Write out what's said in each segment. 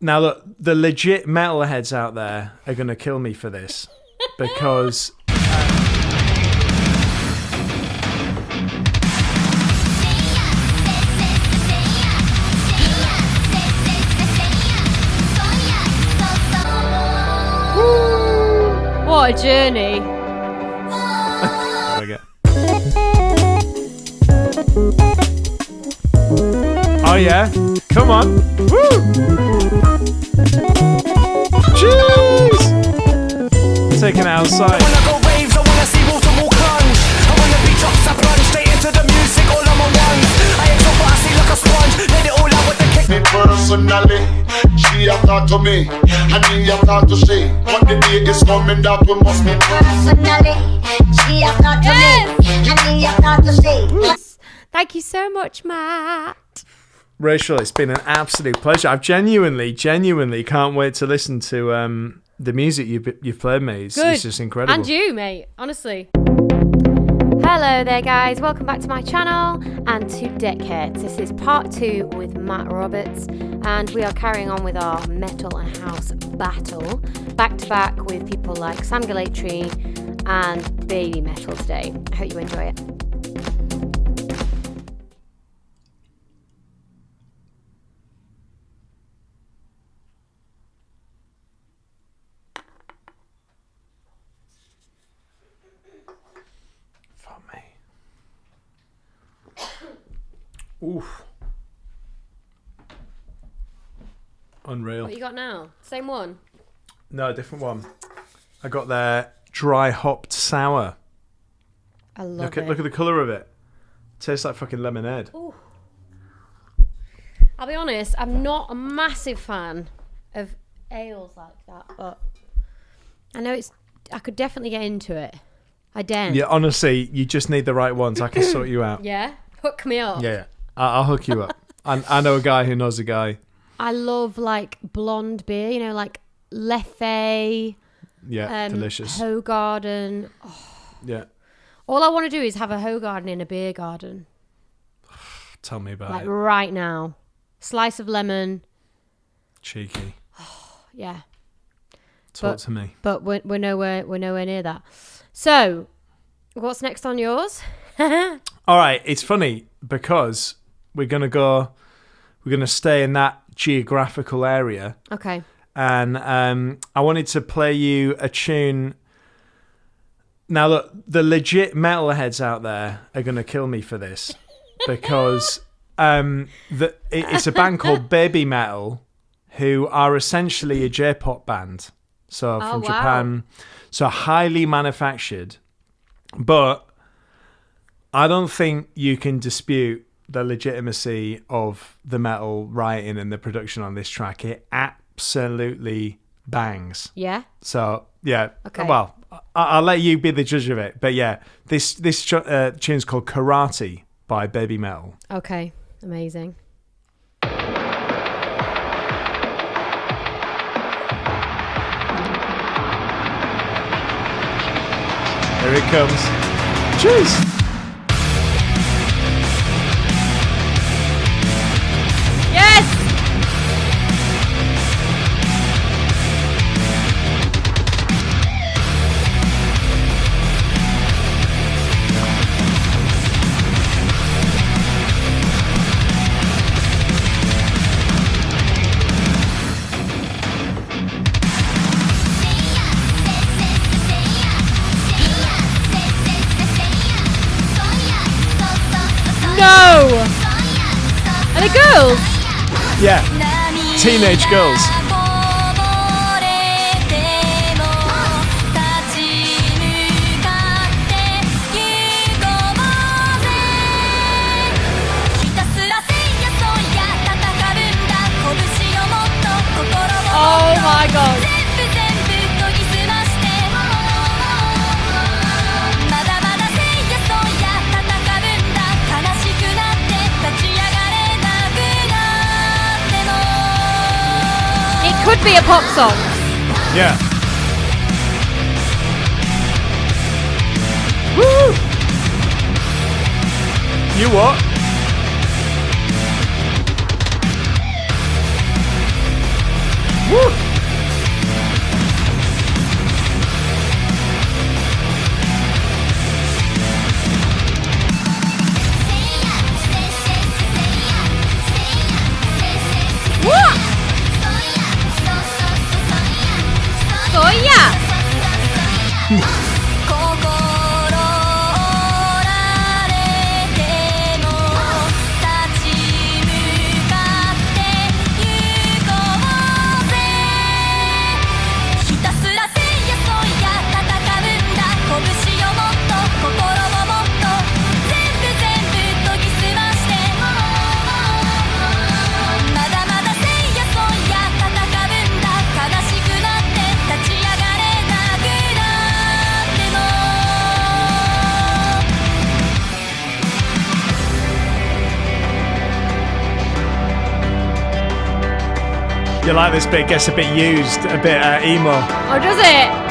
Now, look, the legit metalheads out there are going to kill me for this because... What a journey. Oh yeah, come on. Woo! Jeez! Taking it outside. I wanna go waves, I wanna see water walk plunge. I wanna be drops, I plunge straight into the music, all on my ones. I exalt what I see like a sponge, let it all out with the kick. Me personally, she have talked to me, and me have talked to she. But the day is coming that we must be personally. She have talked to me, and me have talked to she. Thank you so much, Matt. Rachel, it's been an absolute pleasure. I've genuinely can't wait to listen to the music you've played me. It's just incredible. And you, mate, honestly. Hello there, guys. Welcome back to my channel and to Deckheads. This is part 2 with Matt Roberts, and we are carrying on with our metal and house battle, back to back with people like Sam Gellaitry and Baby Metal today. I hope you enjoy it. Oof. Unreal. What you got now? Same one? No, different one. I got their dry hopped sour. I love it. Look at the colour of it. Tastes like fucking lemonade. Ooh. I'll be honest, I'm not a massive fan of ales like that, but I know I could definitely get into it. I dare. Yeah, honestly, you just need the right ones. I can sort you out. Yeah? Hook me up. Yeah. I'll hook you up. I know a guy who knows a guy. I love like blonde beer, you know, like Leffe. Yeah, delicious. Hoegaarden. Oh. Yeah. All I want to do is have a Hoegaarden in a beer garden. Tell me about like it. Right now. Slice of lemon. Cheeky. Yeah. Talk to me. But we're nowhere near that. So, what's next on yours? All right, it's funny because we're gonna stay in that geographical area. Okay. And I wanted to play you a tune. Now, look, the legit metalheads out there are gonna kill me for this because it's a band called Baby Metal, who are essentially a J-pop band. So from Japan, so highly manufactured, but I don't think you can dispute the legitimacy of the metal writing and the production on this track. It absolutely bangs. Yeah. So yeah. Okay. Well, I'll let you be the judge of it. But yeah, this tune's called Karate by Baby Metal. Okay. Amazing. Here it comes. Cheers. Yes! No! Are they girls? Yeah. Teenage girls. Oh my god. Could be a pop song. Yeah. Woo! You what? You like this bit, gets a bit used, a bit emo. Oh, does it?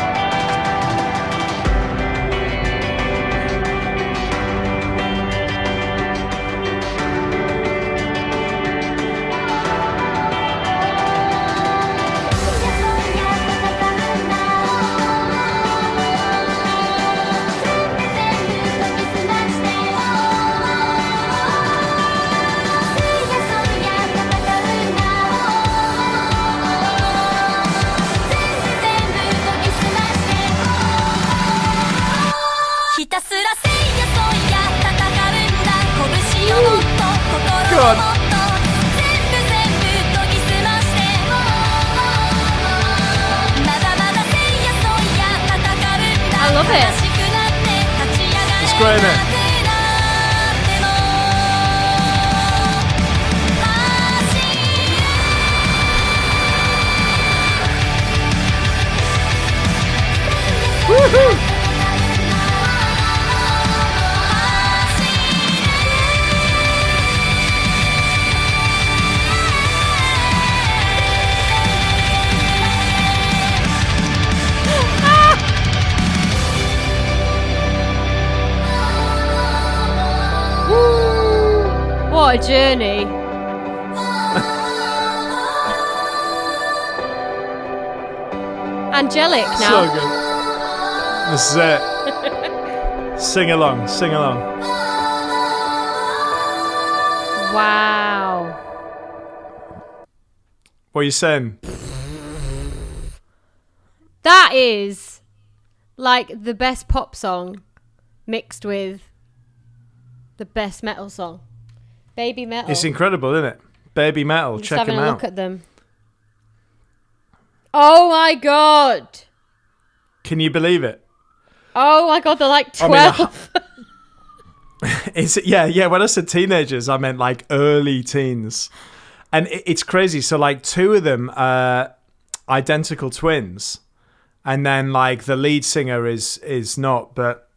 I love it. It's great, isn't it? Woohoo! What a journey. Angelic now. So good. This is it. Sing along, sing along. Wow. What are you saying? That is like the best pop song mixed with the best metal song. Baby metal. It's incredible, isn't it? Baby metal, Just check having them a out. look at them. Oh my god. Can you believe it? Oh my god, they're like 12. Yeah. When I said teenagers, I meant like early teens, and it's crazy. So like two of them are identical twins, and then like the lead singer is not, but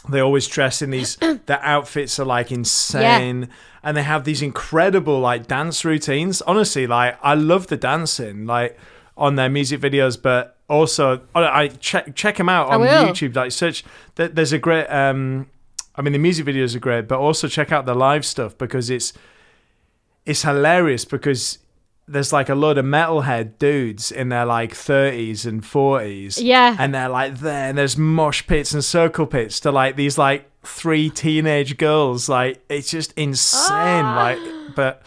they always dress in these. Their outfits are like insane, and they have these incredible like dance routines. Honestly, like I love the dancing like on their music videos, but also I check them out on YouTube. Like search. There's a great. I mean, the music videos are great, but also check out the live stuff because it's hilarious because there's like a load of metalhead dudes in their like 30s and 40s. Yeah. And they're like there, and there's mosh pits and circle pits to like these like 3 teenage girls. Like, it's just insane. Like, but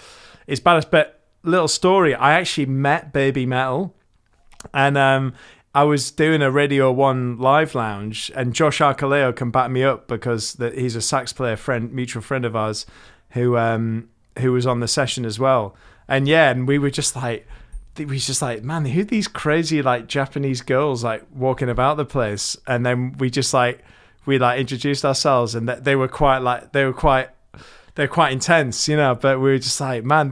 it's badass. But little story, I actually met Baby Metal, and I was doing a Radio 1 live lounge, and Josh Arcaleo can back me up because he's a sax player mutual friend of ours who was on the session as well. And and we were just like, man, who are these crazy like Japanese girls like walking about the place? And then we introduced ourselves, and they were quite intense, you know. But we were just like, man,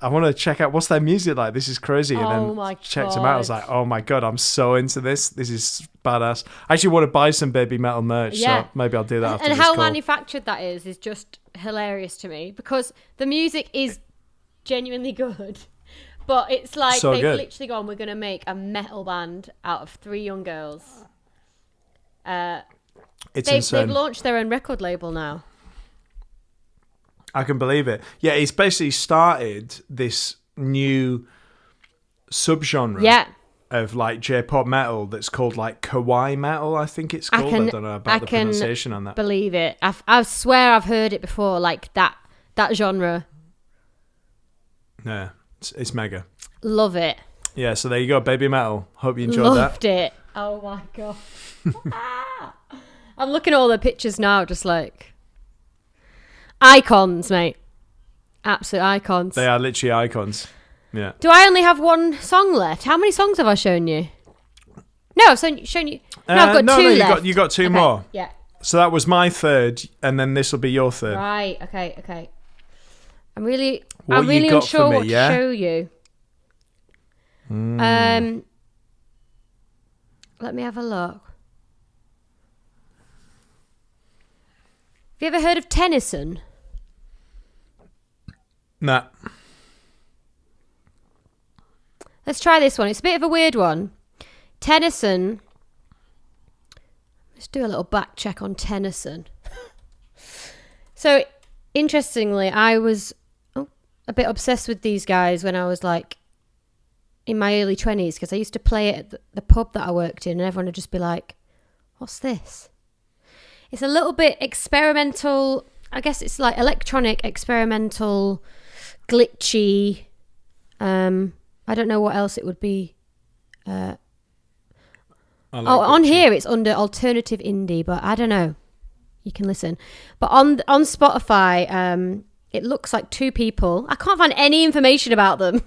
I want to check out what's their music like. This is crazy. And then checked them out. I was like, oh my god, I'm so into this. This is badass. I actually want to buy some Baby Metal merch. So maybe I'll do that. After and this how call. manufactured that is just hilarious to me because the music is genuinely good, but it's like so they've good. literally gone, we're going to make a metal band out of 3 young girls. It's insane. They've launched their own record label now. I can believe it. Yeah, it's basically started this new subgenre of like J-pop metal that's called like kawaii metal, I think it's called. I don't know about the pronunciation on that. Believe it. I swear I've heard it before, like that genre. Yeah, it's mega. Love it. Yeah, so there you go, Baby Metal. Hope you enjoyed that. Loved it. Oh my god. I'm looking at all the pictures now, just like icons, mate. Absolute icons. They are literally icons. Yeah. Do I only have one song left? How many songs have I shown you? No, I've shown you. No, I've got 2 left. You got 2 more. Yeah. So that was my 3rd, and then this will be your 3rd. Right. Okay. I'm really What you got unsure for me, what to show you. Let me have a look. Have you ever heard of Tennyson? Nah. Let's try this one. It's a bit of a weird one. Tennyson. Let's do a little back check on Tennyson. So, interestingly, I was a bit obsessed with these guys when I was like in my early 20s, because I used to play it at the pub that I worked in, and everyone would just be like, what's this? It's a little bit experimental. I guess it's like electronic, experimental, glitchy. I don't know what else it would be. On here it's under alternative indie, but I don't know. You can listen. But on Spotify, it looks like two people. I can't find any information about them.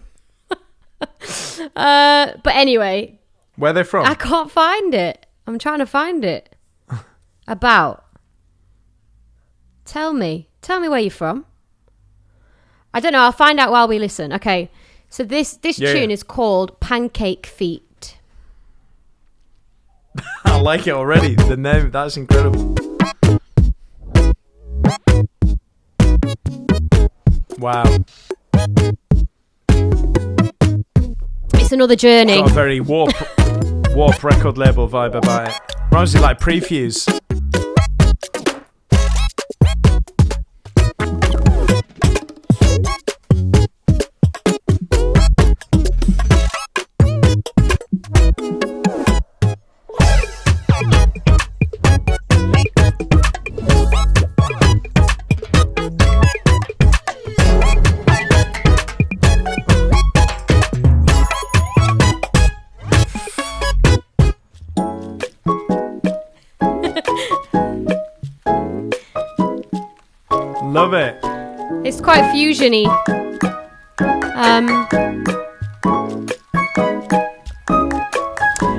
But anyway. Where they're from? I can't find it. I'm trying to find it. About. Tell me where you're from. I don't know. I'll find out while we listen. Okay. So this tune is called Pancake Feet. I like it already. The name, that's incredible. Wow. It's another journey. Got a very warp record label vibe about it. Reminds me like Prefuse. Love it. It's quite fusion-y.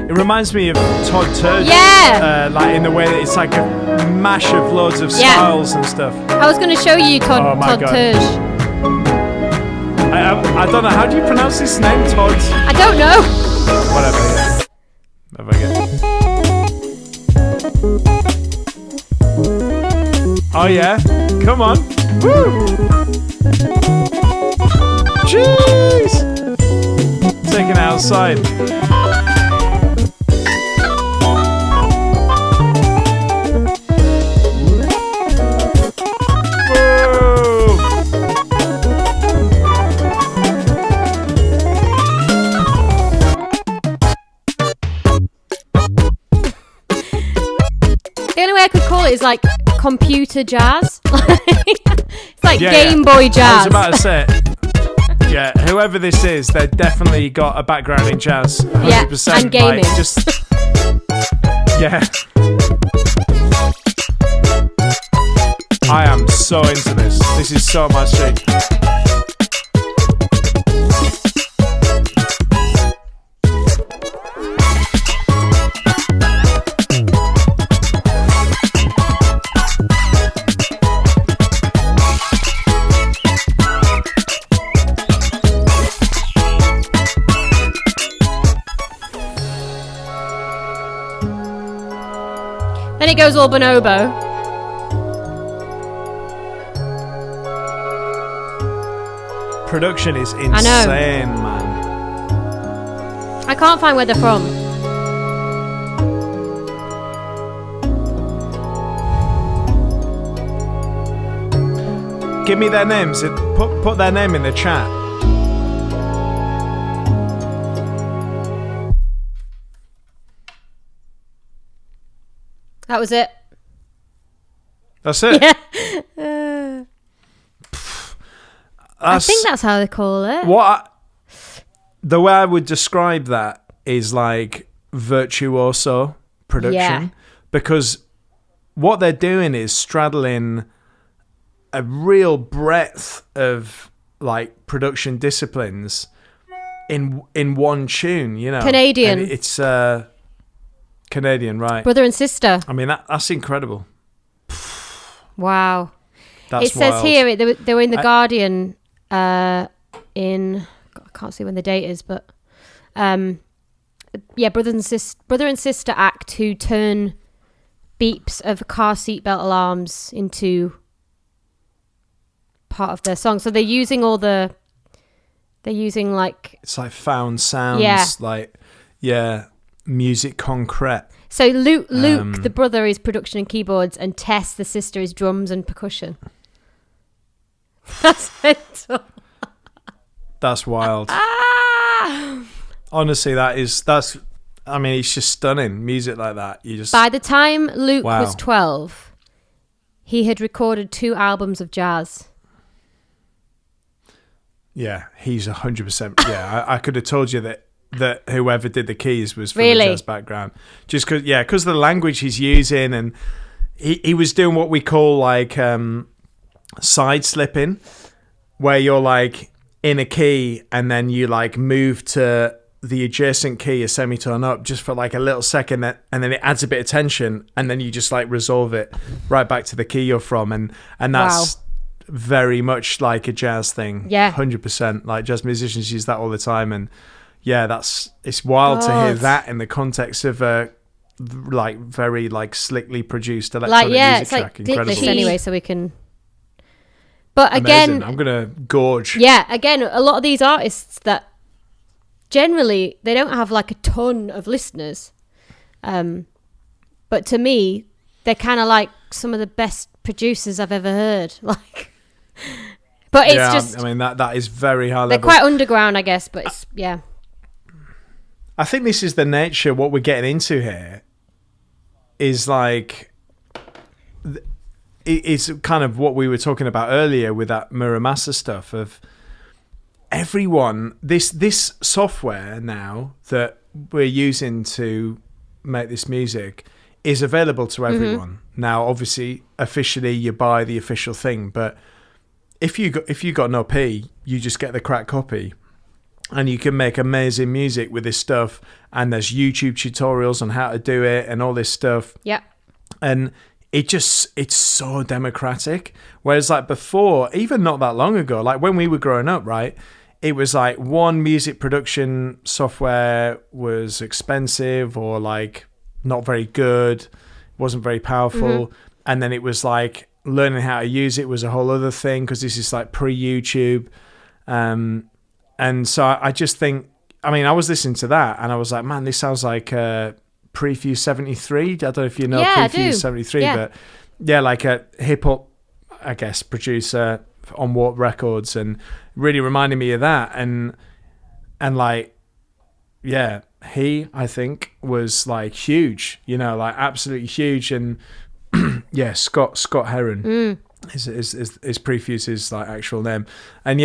It reminds me of Todd Turge. Yeah. Like in the way that it's like a mash of loads of styles and stuff. I was going to show you Todd Turge. I don't know. How do you pronounce his name, Todd? I don't know. Whatever. Oh yeah. Come on. Woo! Jeez! Taking it outside. Whoa! The only way I could call it is like computer jazz. It's like Game Boy jazz. I was about to say it. Yeah, whoever this is, they've definitely got a background in jazz. 100%. Yeah, and gaming. Like, just yeah. I am so into this. This is so my street. Then it goes all bonobo. Production is insane, man. I can't find where they're from. Give me their names. Put their name in the chat. That was it. That's it. Yeah. I think that's how they call it. The way I would describe that is like virtuoso production, because what they're doing is straddling a real breadth of like production disciplines in one tune, you know. Canadian. And it's Canadian, right? Brother and sister. I mean, that's incredible. Wow. That's it says wild. here they were in the Guardian I can't see when the date is, but brother and sister act to turn beeps of car seatbelt alarms into part of their song. So they're using all the They're using like... It's like found sounds, music concrete. So Luke, the brother, is production and keyboards, and Tess, the sister, is drums and percussion. That's mental. That's wild. Honestly, that's. I mean, it's just stunning music like that. By the time Luke was 12, he had recorded 2 albums of jazz. Yeah, he's 100%. Yeah, I could have told you that whoever did the keys was from really? a jazz background. Just because of the language he's using, and he was doing what we call like side slipping, where you're like in a key and then you like move to the adjacent key a semitone up just for like a little second, and then it adds a bit of tension, and then you just like resolve it right back to the key you're from, and that's very much like a jazz thing. 100%. Like jazz musicians use that all the time, and it's wild to hear that in the context of a like very like slickly produced electronic music track. Like Incredible. Anyway, so we can. But Amazing. again, I'm gonna gorge. Yeah, again, a lot of these artists that generally they don't have like a ton of listeners, but to me, they're kind of like some of the best producers I've ever heard. Like, but it's just. I mean that is very high level. They're quite underground, I guess, but it's I think this is the nature. What we're getting into here is like, it's kind of what we were talking about earlier with that Muramasa stuff of everyone. This software now that we're using to make this music is available to everyone. Now, obviously, officially, you buy the official thing, but if you got no P, you just get the cracked copy. And you can make amazing music with this stuff. And there's YouTube tutorials on how to do it and all this stuff. Yeah. And it's so democratic. Whereas like before, even not that long ago, like when we were growing up, right, it was like one music production software was expensive or like not very good, wasn't very powerful. And then it was like learning how to use it was a whole other thing because this is like pre-YouTube. And so I just think, I mean, I was listening to that and I was like, man, this sounds like Prefuse 73. I don't know if you know Prefuse 73, but yeah, like a hip hop, I guess, producer on Warp Records, and really reminded me of that. And like, yeah, he, I think, was like huge, like absolutely huge. And yeah, Scott Heron is Prefuse's like actual name. And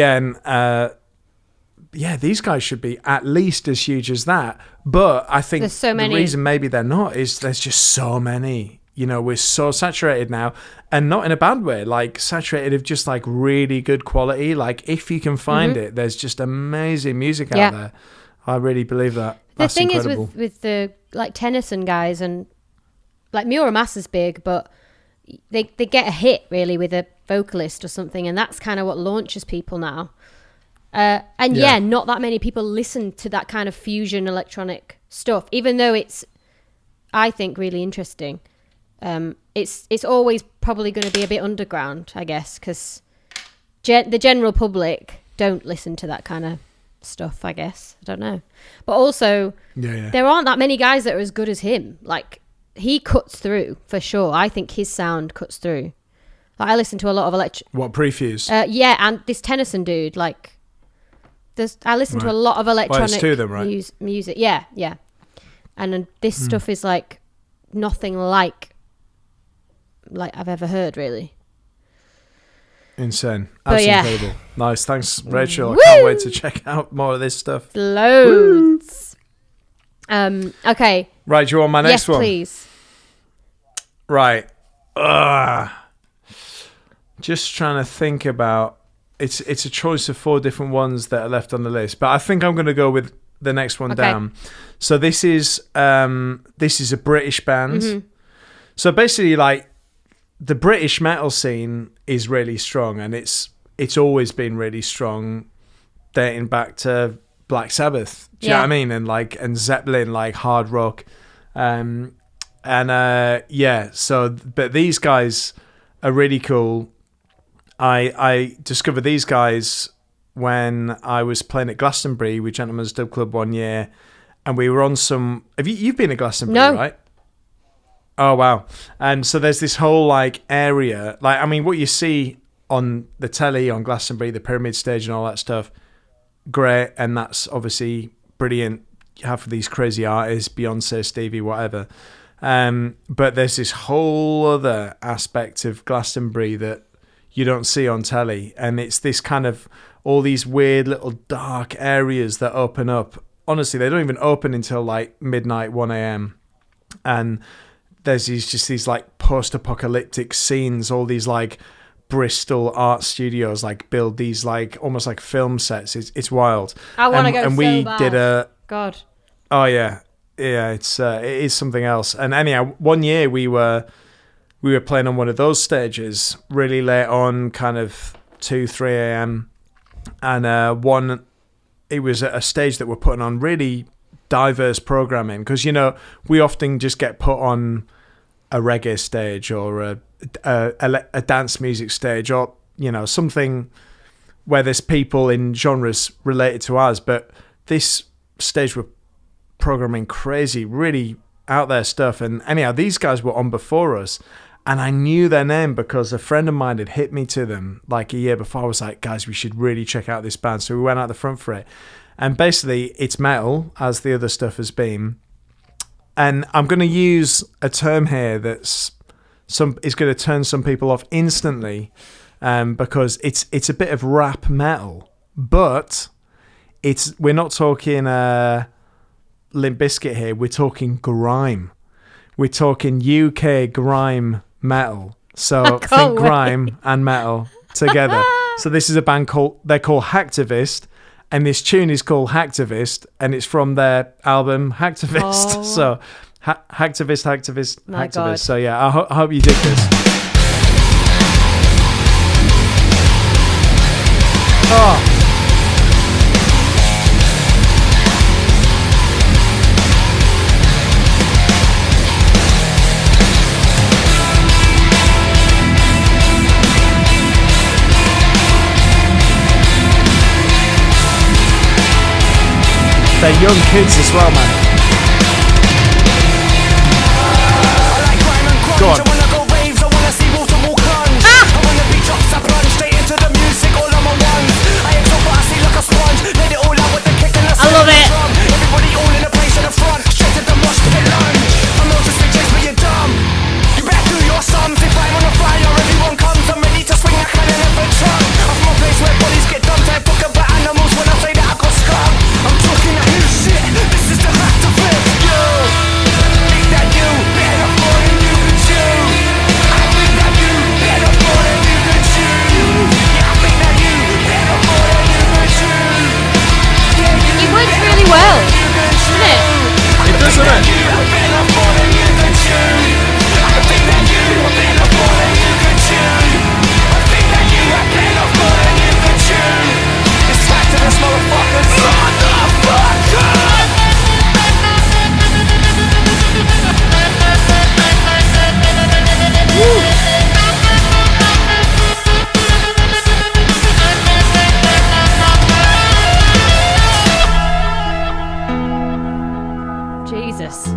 yeah, these guys should be at least as huge as that. But I think there's so many. The reason maybe they're not is there's just so many. We're so saturated now, and not in a bad way, like saturated of just like really good quality. Like if you can find it, there's just amazing music out there. I really believe that. That's the thing incredible. Is with the like Tennyson guys, and like Muramasa's big, but they get a hit really with a vocalist or something, and that's kind of what launches people now. And not that many people listen to that kind of fusion electronic stuff, even though it's, I think, really interesting. It's always probably going to be a bit underground, I guess, because the general public don't listen to that kind of stuff, I guess. I don't know. But also, there aren't that many guys that are as good as him. Like, he cuts through, for sure. I think his sound cuts through. Like, I listen to a lot of What, Prefuse? Yeah, and this Tennyson dude, like... I listen to a lot of electronic it's two of them, right? music. Yeah. And this stuff is like nothing like I've ever heard, really. Insane. Absolutely incredible. Nice. Thanks, Rachel. Woo! I can't wait to check out more of this stuff. Loads. Okay. Right, do you want my next one? Yes, please. Right. Just trying to think about... It's a choice of 4 different ones that are left on the list, but I think I'm going to go with the next one down. So this is a British band. So basically, like, the British metal scene is really strong, and it's always been really strong, dating back to Black Sabbath. Do you know what I mean? And Zeppelin, like hard rock, So, but these guys are really cool. I discovered these guys when I was playing at Glastonbury with Gentlemen's Dub Club one year, and we were on some. You've been to Glastonbury, No. right? Oh wow! And so there's this whole like area, like I mean, what you see on the telly on Glastonbury, the pyramid stage, and all that stuff, great, and that's obviously brilliant. You have these crazy artists, Beyonce, Stevie, whatever. But there's this whole other aspect of Glastonbury that you don't see on telly, and it's this kind of all these weird little dark areas that open up. Honestly, they don't even open until like midnight, 1 a.m. And there's these like post-apocalyptic scenes, all these like Bristol art studios like build these like almost like film sets. It's wild. I want to go and so we bad. did a God. Oh yeah, it is something else. And anyhow, one year we were playing on one of those stages really late on, kind of 2-3 a.m. And it was a stage that we're putting on really diverse programming, because you know we often just get put on a reggae stage or a dance music stage, or you know something where there's people in genres related to us. But this stage we're programming crazy, really out there stuff. And anyhow, these guys were on before us, and I knew their name because a friend of mine had hit me to them like a year before. I was like, guys, we should really check out this band. So we went out the front for it, and basically it's metal as the other stuff has been. And I'm going to use a term here that's is going to turn some people off instantly, because it's a bit of rap metal, but we're not talking Limp Bizkit here. We're talking grime. We're talking UK grime metal. So think grime and metal together. So this is a band they're called Hacktivist, and this tune is called Hacktivist, and it's from their album Hacktivist. Oh. So Hacktivist. My God. So yeah, I hope you dig this. Oh. They're young kids as well, man. Go on. I wanna go raves, I wanna see waterfall plunge. I wanna be drops, I plunge straight into the music, all on my ones. I exalt what I see like a sponge. Let it all out with the kick and the I love it. drum. Everybody all in a place at the front, straight to the mosh pit lunge. I'm not just big but you're dumb. You better do your sums. If I'm on a flyer, everyone comes. I'm ready to swing a cannon and a trunk. I'm from a place where bodies get dumped. I talk about animals when I say that I got scum. I'm talking that new shit. This is the Hacktivist. You think that you better more than you can chew. I think that you better more than you can chew. Yeah, I think that you better more than you can chew. Yeah, you It works really well, you can chew. doesn't it? It does, doesn't it? You better more than you can chew. I think that you better more than you can chew. I think that you better more than you can chew. It's back to this motherfuckers. Jesus.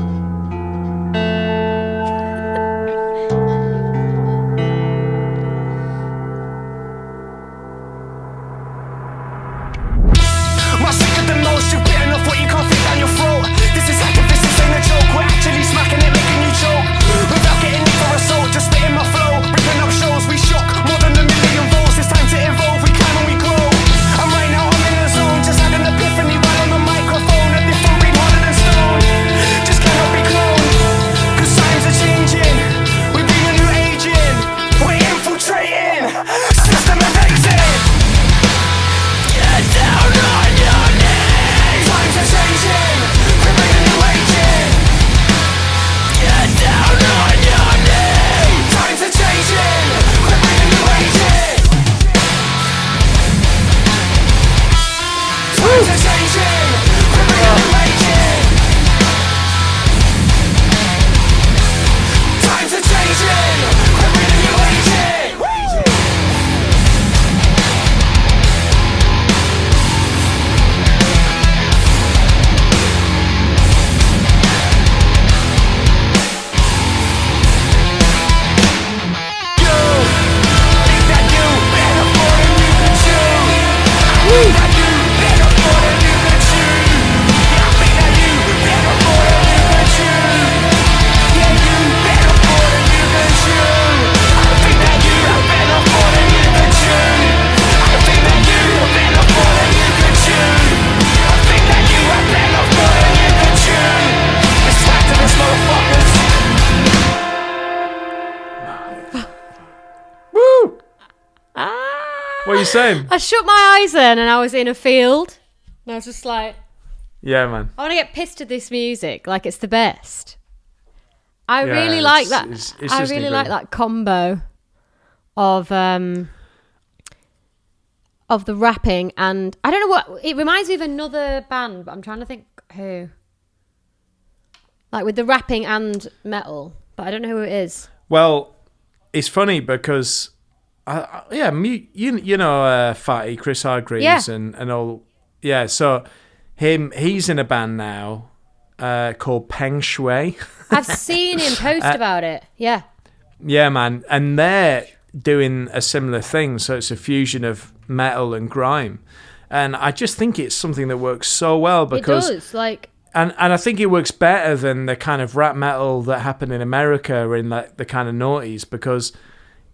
My sicker than most, you've bitten off what you can't fit down your throat. This is Hacktivist, this ain't a joke. We're actually smacking it, making you choke. Without getting in for assault, just spitting my flow. Ripping up shows, we shock more than a million volts. It's time to evolve, we climb and we grow. I'm right now, I'm in the zone. Just had an epiphany while on the microphone. A different breed, harder than stone. Just cannot be the same. I shut my eyes then and I was in a field. And I was just like, yeah, man. I want to get pissed at this music. Like, it's the best. I really like that. I really like that combo of the rapping, and I don't know what it reminds me of another band, but I'm trying to think who. Like with the rapping and metal, but I don't know who it is. Well, it's funny because, you know, Fatty Chris Hargreaves and all. Yeah, so he's in a band now called Peng Shui. I've seen him post about it. Yeah. Yeah, man, and they're doing a similar thing. So it's a fusion of metal and grime, and I just think it's something that works so well because it does, like. And I think it works better than the kind of rap metal that happened in America in like the kind of noughties, because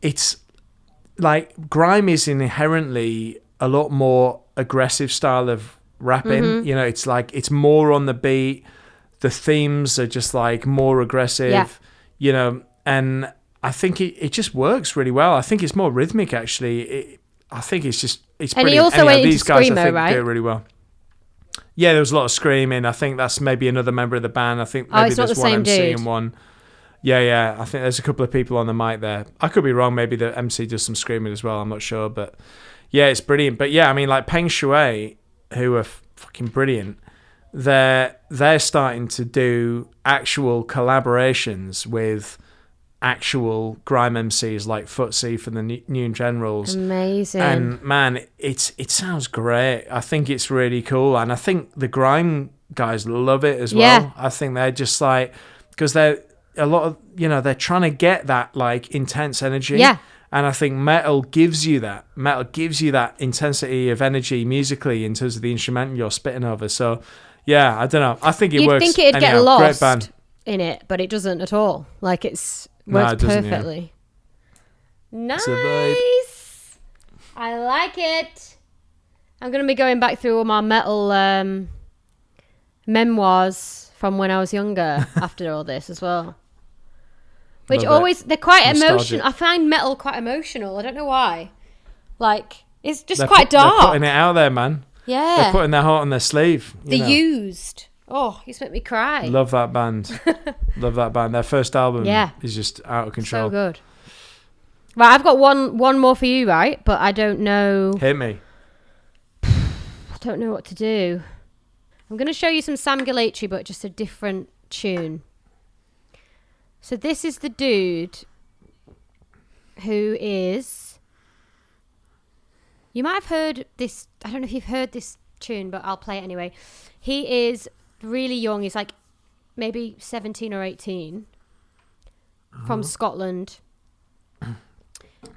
it's like grime is inherently a lot more aggressive style of rapping. Mm-hmm. You know, it's like it's more on the beat. The themes are just like more aggressive, you know, and I think it just works really well. I think it's more rhythmic actually. I think it's brilliant. And he also went into these guys, screamo, I think, right? do it really well. Yeah, there was a lot of screaming. I think that's maybe another member of the band. I think maybe it's not there's the one same MC dude. and one. Yeah. I think there's a couple of people on the mic there. I could be wrong. Maybe the MC does some screaming as well. I'm not sure. But yeah, it's brilliant. But yeah, I mean, like Peng Shui, who are fucking brilliant, they're starting to do actual collaborations with actual grime MCs like Footsie for the New Generals. Amazing. And man, it sounds great. I think it's really cool, and I think the grime guys love it as well. Yeah. I think they're just like, because they're a lot of, you know, they're trying to get that like intense energy. Yeah. And I think metal gives you that. Metal gives you that intensity of energy musically in terms of the instrument you're spitting over. So yeah, I don't know. I think it works. You'd think it'd get Great lost band. in it, but it doesn't at all. Like works it doesn't, yeah. perfectly. Nice. a vibe. I like it. I'm going to be going back through all my metal memoirs from when I was younger after all this as well. Which Love it. always, they're quite Nostalgic. emotional. I find metal quite emotional. I don't know why. Like, it's just They're quite dark. They're putting it out there, man. Yeah. They're putting their heart on their sleeve. The Used. Oh, you just make me cry. Love that band. Love that band. Their first album is just out of control. So good. Right, I've got one more for you, right? But I don't know. Hit me. I don't know what to do. I'm going to show you some Sam Gellaitry, but just a different tune. So this is the dude who is... You might have heard this... I don't know if you've heard this tune, but I'll play it anyway. He is really young. He's like maybe 17 or 18. From Scotland.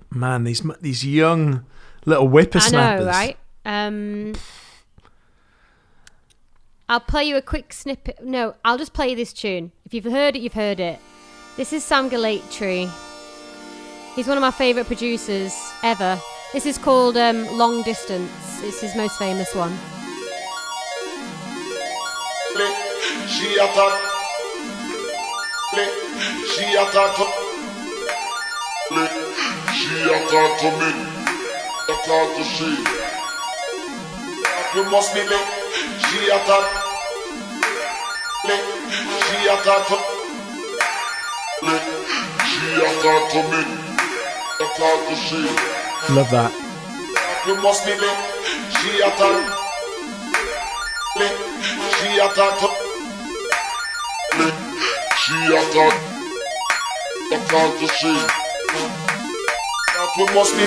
Man, these young little whippersnappers. I know, right? I'll play you a quick snippet. No, I'll just play you this tune. If you've heard it, you've heard it. This is Sam Gellaitry. He's one of my favourite producers ever. This is called Long Distance. It's his most famous one. She attack. She attack. She attack to me. Attack to she. You must be late. She attack. She attack to. She attack to me. Attack to she. Love that. You must be late. She attack. She attack to. She attack. Attack to she. You must be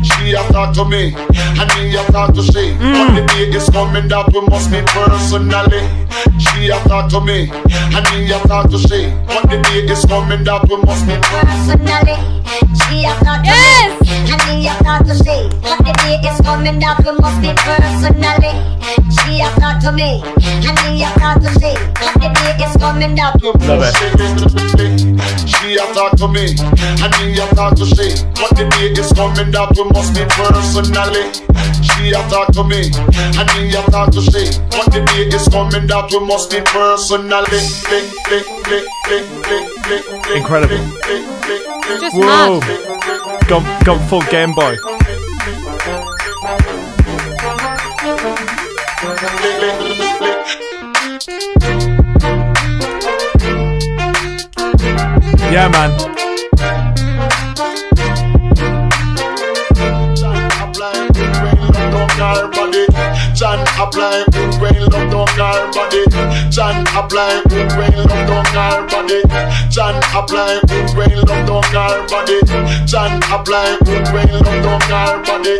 She attack to me, and me attack to she. But the day is coming that we must meet personally. She attack to me, and me attack to she. But the day is coming that we must meet personally. She attack to me, and me attack to she. But the day is coming that we must meet personally. She attack to me, and me attack to she. But the day is coming up. Love it. She a talk to me, and me a talk to she. But the day is coming that we must meet personally. She a talk to me, and me a talk to she. But the day is coming that we must meet personally. Incredible. It's just Whoa. mad. Got full Game Boy. Yeah, man. John apply good brain love don't care body. John apply good brain love don't care body. John apply good brain love don't care body. John apply good brain love don't care body.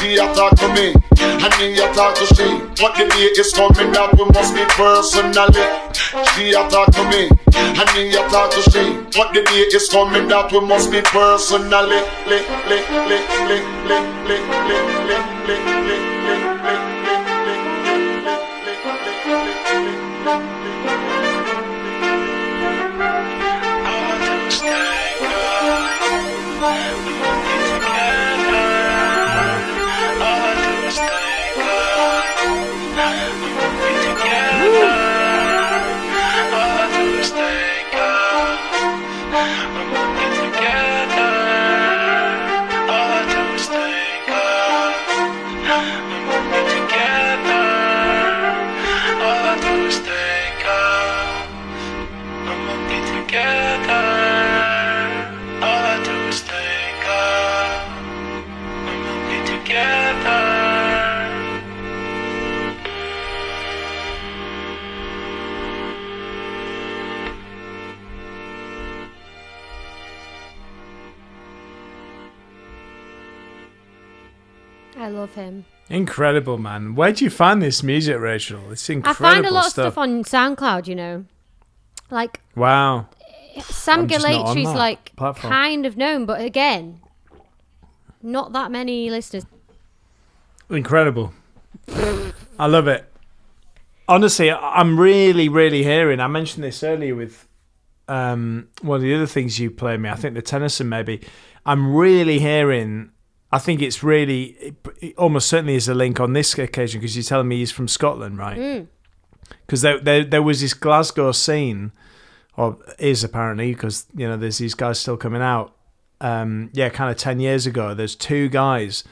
She a talk to me, and me a talk to she. But the day is coming that we must meet personally. She a talk to me, and me a talk to she. But the day is coming that we must meet personally. I love him. Incredible, man. Where do you find this music, Rachel? It's incredible I find a lot of stuff stuff on SoundCloud, you know. Like, wow. Sam I'm just not on Gellaitry's that like platform. kind of known, but again, not that many listeners. Incredible. I love it. Honestly, I'm really, really hearing. I mentioned this earlier with one of the other things you played me. I think the Tennyson maybe. I'm really hearing. I think it's really, it almost certainly is a link on this occasion because you're telling me he's from Scotland, right? Because there was this Glasgow scene, or is apparently, because you know there's these guys still coming out. Kind of 10 years ago. There's two guys,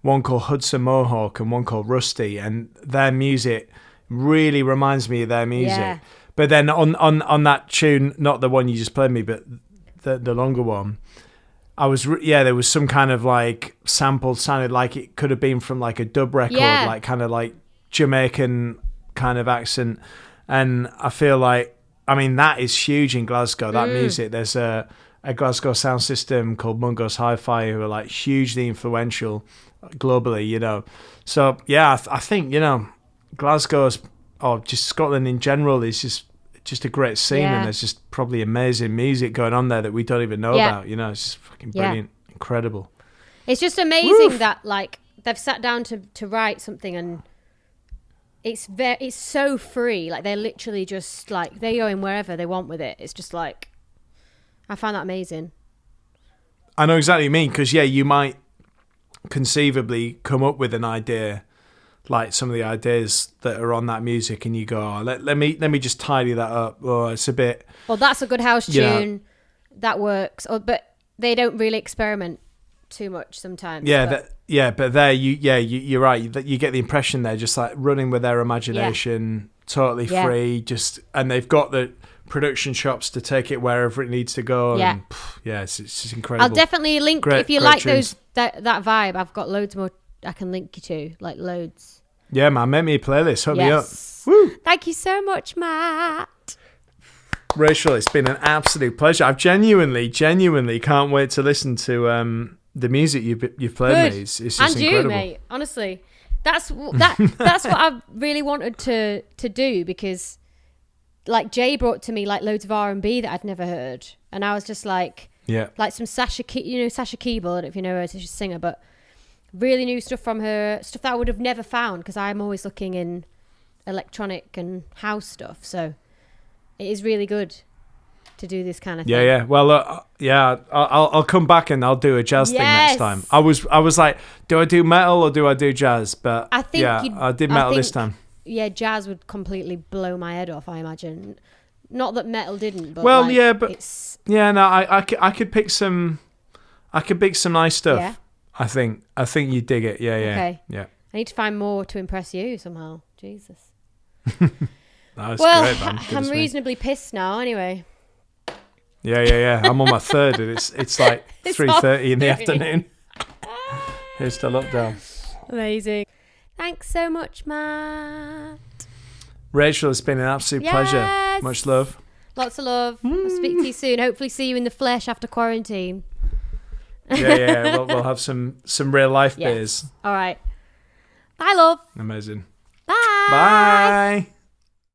one called Hudson Mohawk and one called Rusty, and their music really reminds me of their music. Yeah. But then on that tune, not the one you just played me, but the longer one. There was some kind of like sample, sounded like it could have been from like a dub record, like kind of like Jamaican kind of accent. And I feel like, I mean, that is huge in Glasgow, that music. There's a Glasgow sound system called Mungo's Hi-Fi who are like hugely influential globally, you know. So yeah, I think, you know, Glasgow's, or just Scotland in general, is just a great scene, and there's just probably amazing music going on there that we don't even know about, you know. It's just fucking brilliant, incredible. It's just amazing that like they've sat down to write something, and it's so free. Like they're literally just like, they go in wherever they want with it. It's just like, I find that amazing. I know exactly what you mean, because you might conceivably come up with an idea, like some of the ideas that are on that music, and you go, oh, let me just tidy that up. Oh, it's a bit. Well, that's a good house tune. That works. But they don't really experiment too much sometimes. But there you're right. That you get the impression they're just like running with their imagination, totally free. And they've got the production chops to take it wherever it needs to go. Yeah, and, it's just incredible. I'll definitely link if you like tunes. that vibe. I've got loads more I can link you to, like loads. Yeah, man, make me a playlist. Hook me up. Woo. Thank you so much, Matt. Rachel, it's been an absolute pleasure. I've genuinely can't wait to listen to the music you've played me. It's just and incredible. You, mate. Honestly, that's what I really wanted to do, because like Jay brought to me like loads of R&B that I'd never heard, and I was just like, like some Sasha Keeble. I don't know if you know her, she's a singer, but really new stuff from her, stuff that I would have never found because I'm always looking in electronic and house stuff. So It is really good to do this kind of thing. Yeah. Well, I'll come back and I'll do a jazz thing next time. I was like, do I do metal or do I do jazz? But I think I did metal this time. Yeah, jazz would completely blow my head off, I imagine. Not that metal didn't, but I could pick some. I could pick some nice stuff. Yeah. I think you dig it. Yeah. Okay. Yeah. I need to find more to impress you somehow. Jesus. That's Well, great, man. I'm reasonably pissed now. Anyway. Yeah. I'm on my third, and it's like It's 3:30 in the off. afternoon. Here's still up down. Amazing. Thanks so much, Matt. Rachel, it's been an absolute pleasure. Much love. Lots of love. I'll speak to you soon. Hopefully see you in the flesh after quarantine. Yeah. We'll have some real life beers. All right. Bye, love. Amazing. Bye. Bye.